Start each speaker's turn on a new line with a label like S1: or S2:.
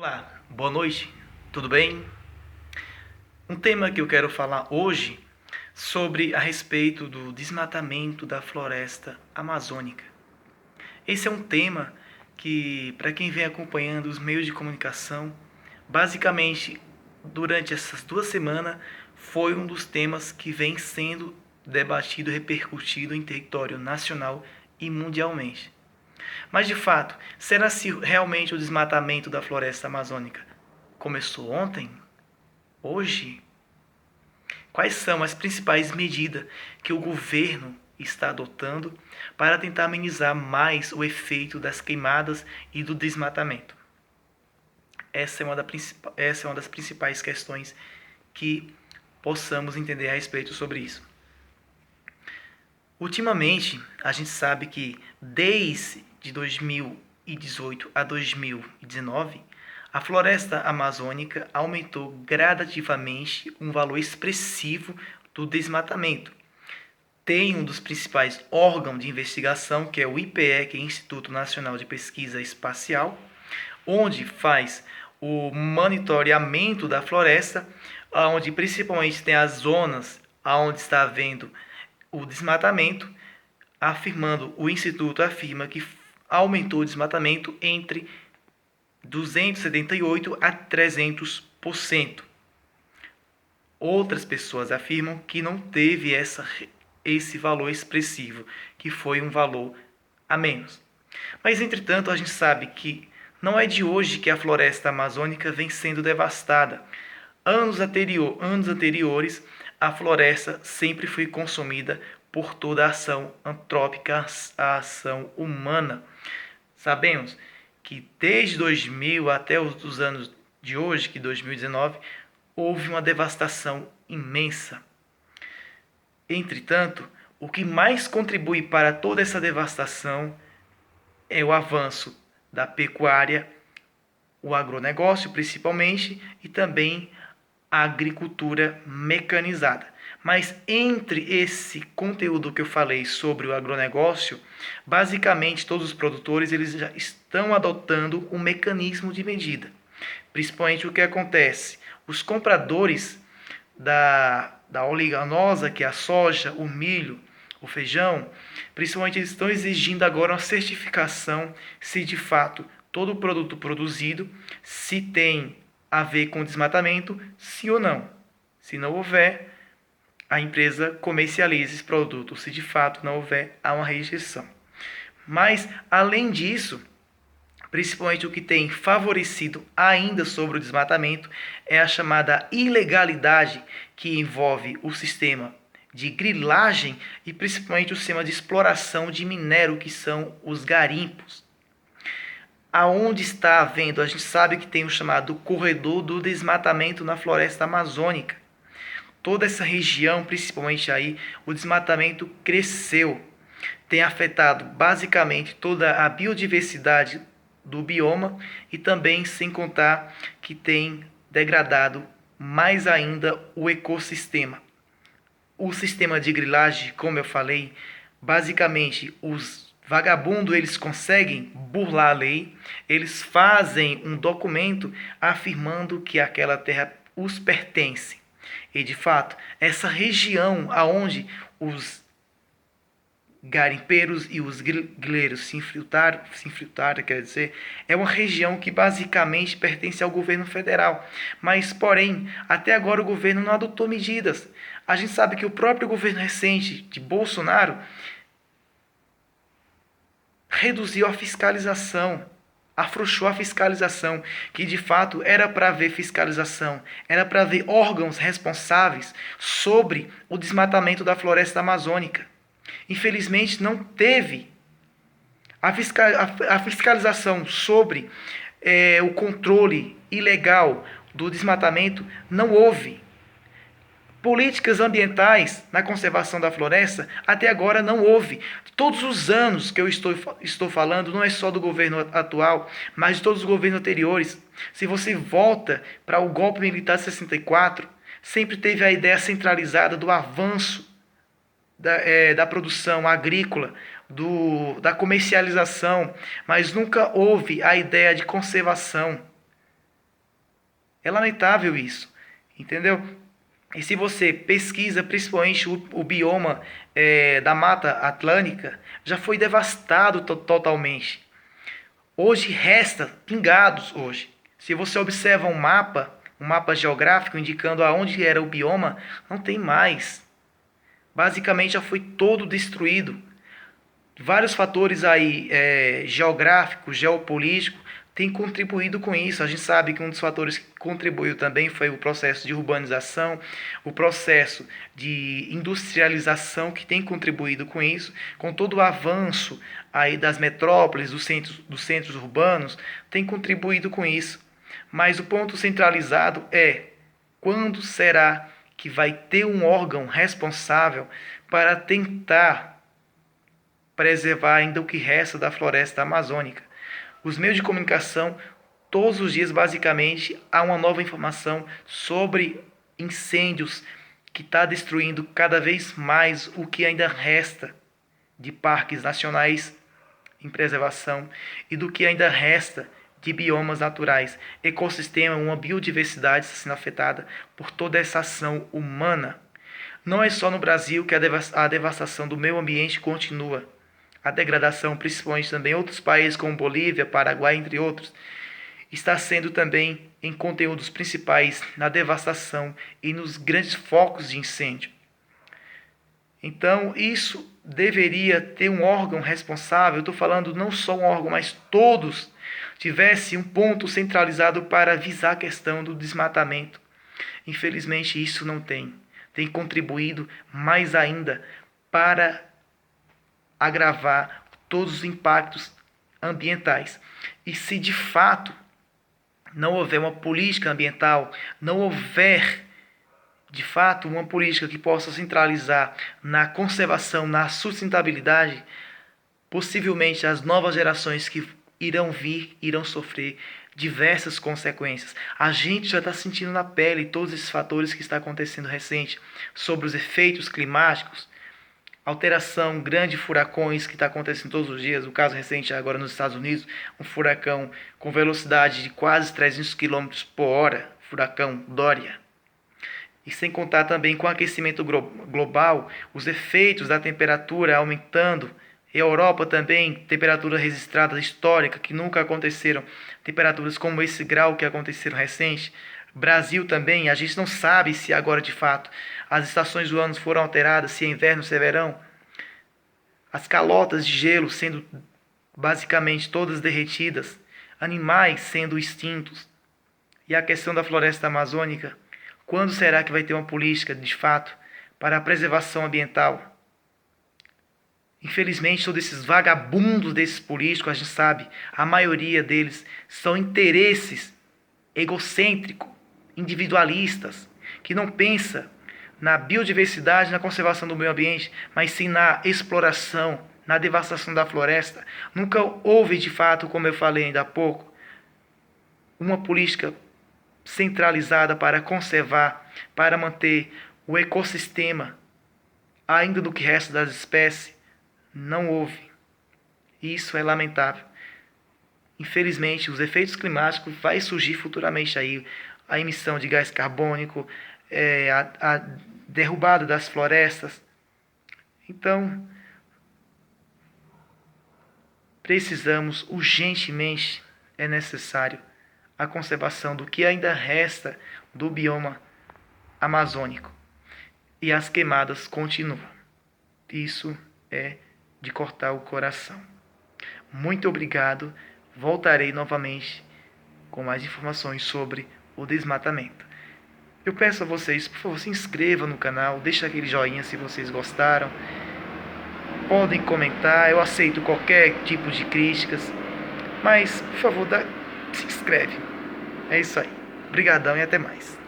S1: Olá, boa noite, tudo bem? Um tema que eu quero falar hoje sobre a respeito do desmatamento da floresta amazônica. Esse é um tema que, para quem vem acompanhando os meios de comunicação, basicamente durante essas 2 semanas foi um dos temas que vem sendo debatido e repercutido em território nacional e mundialmente. Mas de fato, será se realmente o desmatamento da floresta amazônica começou ontem? Hoje? Quais são as principais medidas que o governo está adotando para tentar amenizar mais o efeito das queimadas e do desmatamento? Essa é uma das principais questões que possamos entender a respeito sobre isso. Ultimamente, a gente sabe que desde 2018 a 2019, a floresta amazônica aumentou gradativamente um valor expressivo do desmatamento. Tem um dos principais órgãos de investigação, que é o IPE, que é o Instituto Nacional de Pesquisa Espacial, onde faz o monitoramento da floresta, onde principalmente tem as zonas onde está havendo o desmatamento, o Instituto afirma que aumentou o desmatamento entre 278% a 300%. Outras pessoas afirmam que não teve esse valor expressivo, que foi um valor a menos. Mas, entretanto, a gente sabe que não é de hoje que a floresta amazônica vem sendo devastada. Anos anteriores, a floresta sempre foi consumida por toda a ação antrópica, a ação humana. Sabemos que desde 2000 até os anos de hoje, que 2019, houve uma devastação imensa. Entretanto, o que mais contribui para toda essa devastação é o avanço da pecuária, o agronegócio principalmente, e também a agricultura mecanizada. Mas entre esse conteúdo que eu falei sobre o agronegócio, basicamente todos os produtores eles já estão adotando um mecanismo de medida. Principalmente o que acontece? Os compradores da oleaginosa, que é a soja, o milho, o feijão, principalmente eles estão exigindo agora uma certificação se de fato todo o produto produzido, se tem a ver com desmatamento, sim ou não. Se não houver, a empresa comercializa esse produto. Se de fato não houver, há uma rejeição. Mas, além disso, principalmente o que tem favorecido ainda sobre o desmatamento é a chamada ilegalidade, que envolve o sistema de grilagem e principalmente o sistema de exploração de minério, que são os garimpos. Aonde está havendo, a gente sabe que tem o chamado corredor do desmatamento na floresta amazônica. Toda essa região, principalmente aí, o desmatamento cresceu. Tem afetado basicamente toda a biodiversidade do bioma e também sem contar que tem degradado mais ainda o ecossistema. O sistema de grilagem, como eu falei, basicamente os vagabundos eles conseguem burlar a lei, eles fazem um documento afirmando que aquela terra os pertence. E de fato, essa região aonde os garimpeiros e os grileiros se infiltraram, quer dizer, é uma região que basicamente pertence ao governo federal. Mas, porém, até agora o governo não adotou medidas. A gente sabe que o próprio governo recente de Bolsonaro reduziu a fiscalização, afrouxou a fiscalização, que de fato era para haver fiscalização, era para haver órgãos responsáveis sobre o desmatamento da floresta amazônica. Infelizmente, não teve a fiscalização sobre o controle ilegal do desmatamento, não houve. Políticas ambientais na conservação da floresta, até agora não houve. Todos os anos que eu estou falando, não é só do governo atual, mas de todos os governos anteriores. Se você volta para o golpe militar de 64, sempre teve a ideia centralizada do avanço da produção agrícola, da comercialização, mas nunca houve a ideia de conservação. É lamentável isso, entendeu? E se você pesquisa, principalmente o bioma da Mata Atlântica, já foi devastado totalmente. Hoje resta pingados hoje. Se você observa um mapa geográfico indicando aonde era o bioma, não tem mais. Basicamente já foi todo destruído. Vários fatores aí geográficos, geopolíticos, têm contribuído com isso. A gente sabe que um dos fatores que contribuiu também foi o processo de urbanização, o processo de industrialização que tem contribuído com isso, com todo o avanço aí das metrópoles, dos centros urbanos, tem contribuído com isso. Mas o ponto centralizado é: quando será que vai ter um órgão responsável para tentar preservar ainda o que resta da floresta amazônica? Os meios de comunicação, todos os dias, basicamente, há uma nova informação sobre incêndios que está destruindo cada vez mais o que ainda resta de parques nacionais em preservação e do que ainda resta de biomas naturais, ecossistema, uma biodiversidade sendo afetada por toda essa ação humana. Não é só no Brasil que a devastação do meio ambiente continua. A degradação, principalmente também em outros países como Bolívia, Paraguai, entre outros, está sendo também em conteúdos principais na devastação e nos grandes focos de incêndio. Então, isso deveria ter um órgão responsável, estou falando não só um órgão, mas todos tivessem um ponto centralizado para visar a questão do desmatamento. Infelizmente, isso não tem. Tem contribuído mais ainda para agravar todos os impactos ambientais. E se de fato não houver uma política ambiental, não houver de fato uma política que possa centralizar na conservação, na sustentabilidade, possivelmente as novas gerações que irão vir, irão sofrer diversas consequências. A gente já está sentindo na pele todos esses fatores que está acontecendo recente sobre os efeitos climáticos, alteração, grandes furacões que está acontecendo todos os dias. O caso recente agora nos Estados Unidos, um furacão com velocidade de quase 300 quilômetros por hora, furacão Dória. E sem contar também com o aquecimento global, os efeitos da temperatura aumentando. Europa também, temperatura registrada histórica que nunca aconteceram, temperaturas como esse grau que aconteceram recente. Brasil também, a gente não sabe se agora de fato as estações do ano foram alteradas, se é inverno, se é verão. As calotas de gelo sendo basicamente todas derretidas, animais sendo extintos. E a questão da floresta amazônica, quando será que vai ter uma política de fato para a preservação ambiental? Infelizmente, todos esses vagabundos desses políticos, a gente sabe, a maioria deles são interesses egocêntricos, individualistas, que não pensam na biodiversidade, na conservação do meio ambiente, mas sim na exploração, na devastação da floresta. Nunca houve, de fato, como eu falei ainda há pouco, uma política centralizada para conservar, para manter o ecossistema, ainda do que resta das espécies. Não houve. E isso é lamentável. Infelizmente, os efeitos climáticos vai surgir futuramente aí, a emissão de gás carbônico, a derrubada das florestas. Então, precisamos urgentemente, é necessário a conservação do que ainda resta do bioma amazônico. E as queimadas continuam. Isso é de cortar o coração. Muito obrigado. Voltarei novamente com mais informações sobre o desmatamento. Eu peço a vocês, por favor, se inscrevam no canal, deixem aquele joinha se vocês gostaram. Podem comentar, eu aceito qualquer tipo de críticas, mas, por favor, se inscreve. É isso aí. Obrigadão e até mais.